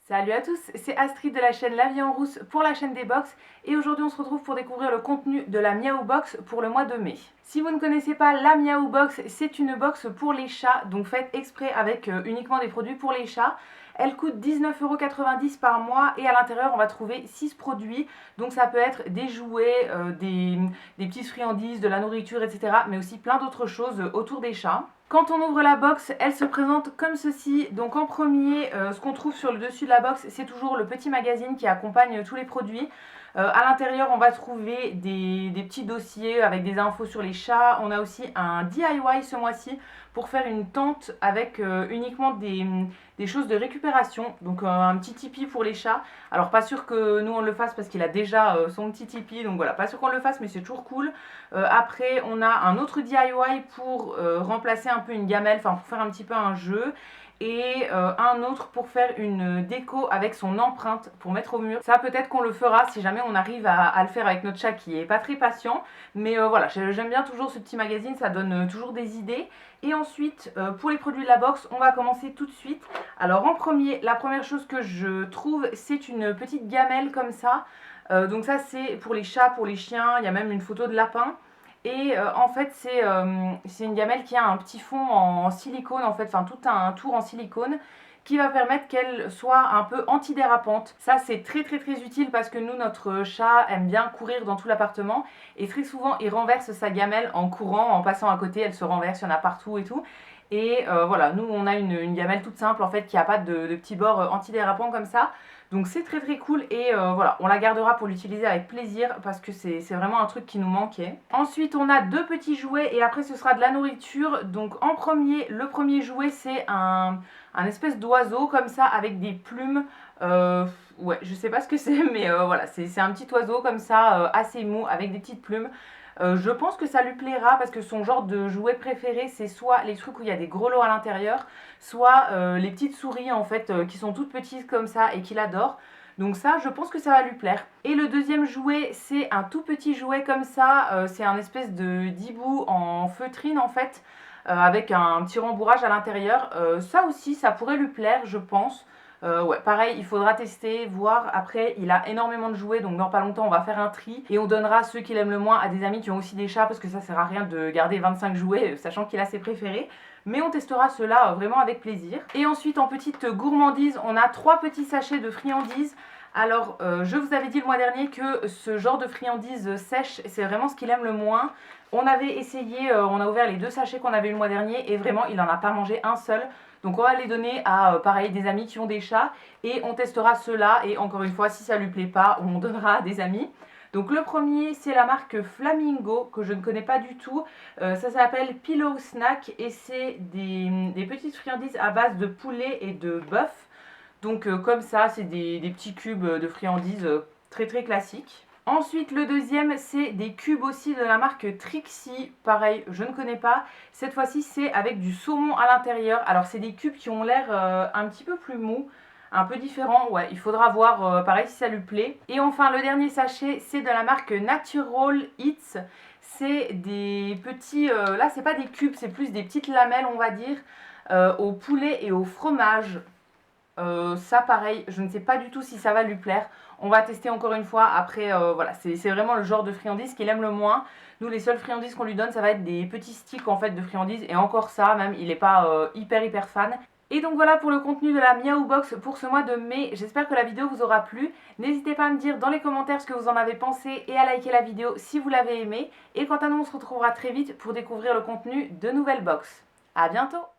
Salut à tous, c'est Astrid de la chaîne La Vie en Rousse pour la chaîne des box et aujourd'hui on se retrouve pour découvrir le contenu de la Miaou Box pour le mois de mai. Si vous ne connaissez pas la Miaou Box, c'est une box pour les chats, donc faite exprès avec uniquement des produits pour les chats. Elle coûte 19,90 € par mois et à l'intérieur on va trouver 6 produits, donc ça peut être des jouets, des petites friandises, de la nourriture, etc. mais aussi plein d'autres choses autour des chats. Quand on ouvre la box, elle se présente comme ceci. Donc en premier, ce qu'on trouve sur le dessus de la box, c'est toujours le petit magazine qui accompagne tous les produits. À l'intérieur, on va trouver des petits dossiers avec des infos sur les chats. On a aussi un DIY ce mois-ci pour faire une tente avec uniquement des choses de récupération. Donc un petit tipi pour les chats. Alors pas sûr que nous on le fasse parce qu'il a déjà son petit tipi. Donc voilà, pas sûr qu'on le fasse mais c'est toujours cool. Après, on a un autre DIY pour remplacer un peu une gamelle, enfin pour faire un petit peu un jeu. Et un autre pour faire une déco avec son empreinte pour mettre au mur. Ça peut-être qu'on le fera si jamais on arrive à le faire avec notre chat qui est pas très patient. Mais voilà, j'aime bien toujours ce petit magazine, ça donne toujours des idées. Et ensuite, pour les produits de la box, on va commencer tout de suite. Alors en premier, la première chose que je trouve, c'est une petite gamelle comme ça. Donc ça c'est pour les chats, pour les chiens, il y a même une photo de lapin. Et en fait c'est une gamelle qui a un petit fond en silicone, en fait, enfin tout un tour en silicone qui va permettre qu'elle soit un peu antidérapante. Ça c'est très utile parce que nous, notre chat aime bien courir dans tout l'appartement et très souvent il renverse sa gamelle en courant, en passant à côté, elle se renverse, il y en a partout et tout. Et voilà, nous on a une gamelle toute simple en fait qui n'a pas de petits bords antidérapants comme ça. Donc c'est très cool et voilà, on la gardera pour l'utiliser avec plaisir parce que c'est vraiment un truc qui nous manquait. Ensuite on a deux petits jouets et après ce sera de la nourriture. Donc en premier, le premier jouet c'est un espèce d'oiseau comme ça avec des plumes. Ouais, je sais pas ce que c'est mais voilà, c'est un petit oiseau comme ça assez mou avec des petites plumes. Je pense que ça lui plaira parce que son genre de jouet préféré c'est soit les trucs où il y a des grelots à l'intérieur, soit les petites souris en fait qui sont toutes petites comme ça et qu'il adore. Donc ça, je pense que ça va lui plaire. Et le deuxième jouet, c'est un tout petit jouet comme ça, c'est un espèce de d'hibou en feutrine en fait, avec un petit rembourrage à l'intérieur. Ça aussi, ça pourrait lui plaire, je pense. Ouais, pareil, il faudra tester, voir. Après, il a énormément de jouets, donc dans pas longtemps, on va faire un tri et on donnera ceux qu'il aime le moins à des amis qui ont aussi des chats parce que ça sert à rien de garder 25 jouets, sachant qu'il a ses préférés. Mais on testera ceux-là vraiment avec plaisir. Et ensuite, en petite gourmandise, on a 3 petits sachets de friandises. Alors, je vous avais dit le mois dernier que ce genre de friandises sèches, c'est vraiment ce qu'il aime le moins. On avait essayé, on a ouvert les 2 sachets qu'on avait eu le mois dernier et vraiment, il n'en a pas mangé un seul. Donc on va les donner à pareil des amis qui ont des chats et on testera ceux-là et encore une fois si ça lui plaît pas on donnera à des amis. Donc le premier c'est la marque Flamingo que je ne connais pas du tout, ça s'appelle Pillow Snack et c'est des petites friandises à base de poulet et de bœuf. Donc comme ça c'est des petits cubes de friandises très classiques. Ensuite, le deuxième, c'est des cubes aussi de la marque Trixie. Pareil, je ne connais pas. Cette fois-ci, c'est avec du saumon à l'intérieur. Alors, c'est des cubes qui ont l'air un petit peu plus mous, un peu différents. Ouais, il faudra voir, pareil, si ça lui plaît. Et enfin, le dernier sachet, c'est de la marque Natural Eats. C'est des petits... là, c'est pas des cubes, c'est plus des petites lamelles, on va dire, au poulet et au fromage. Ça pareil, je ne sais pas du tout si ça va lui plaire. On va tester encore une fois. Après voilà, c'est vraiment le genre de friandises qu'il aime le moins. Nous les seules friandises qu'on lui donne ça va être des petits sticks en fait de friandises. Et encore ça même, il n'est pas hyper fan. Et donc voilà pour le contenu de la Miaou Box pour ce mois de mai. J'espère que la vidéo vous aura plu. N'hésitez pas à me dire dans les commentaires ce que vous en avez pensé et à liker la vidéo si vous l'avez aimée. Et quant à nous, on se retrouvera très vite pour découvrir le contenu de nouvelles box. A bientôt!